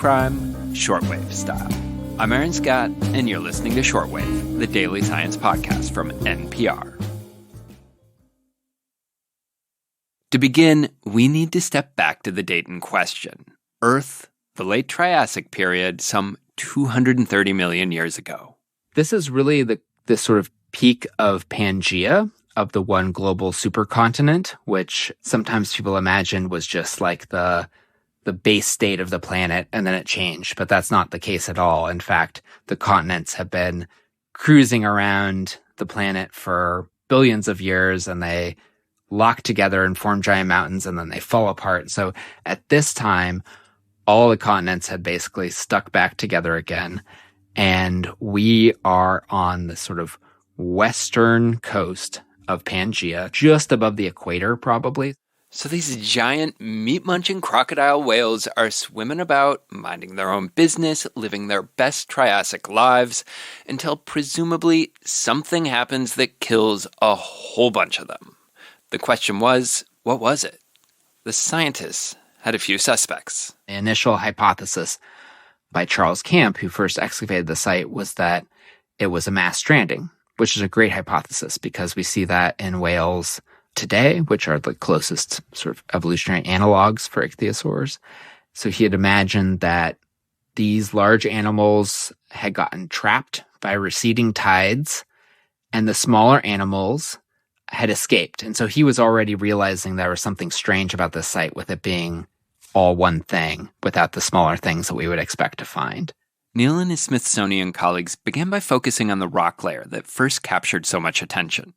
Prime, shortwave style. I'm Aaron Scott, and you're listening to Shortwave, the daily science podcast from NPR. To begin, we need to step back to the date in question. Earth, the late Triassic period, some 230 million years ago. This is really the sort of peak of Pangea, of the one global supercontinent, which sometimes people imagine was just like the base state of the planet, and then it changed. But that's not the case at all. In fact, the continents have been cruising around the planet for billions of years, and they lock together and form giant mountains, and then they fall apart. So at this time, all the continents had basically stuck back together again. And we are on the sort of western coast of Pangea, just above the equator, probably. So these giant meat-munching crocodile whales are swimming about, minding their own business, living their best Triassic lives, until presumably something happens that kills a whole bunch of them. The question was, what was it? The scientists had a few suspects. The initial hypothesis by Charles Camp, who first excavated the site, was that it was a mass stranding, which is a great hypothesis because we see that in whales today, which are the closest sort of evolutionary analogs for ichthyosaurs. So he had imagined that these large animals had gotten trapped by receding tides, and the smaller animals had escaped. And so he was already realizing there was something strange about this site with it being all one thing without the smaller things that we would expect to find. Neil and his Smithsonian colleagues began by focusing on the rock layer that first captured so much attention.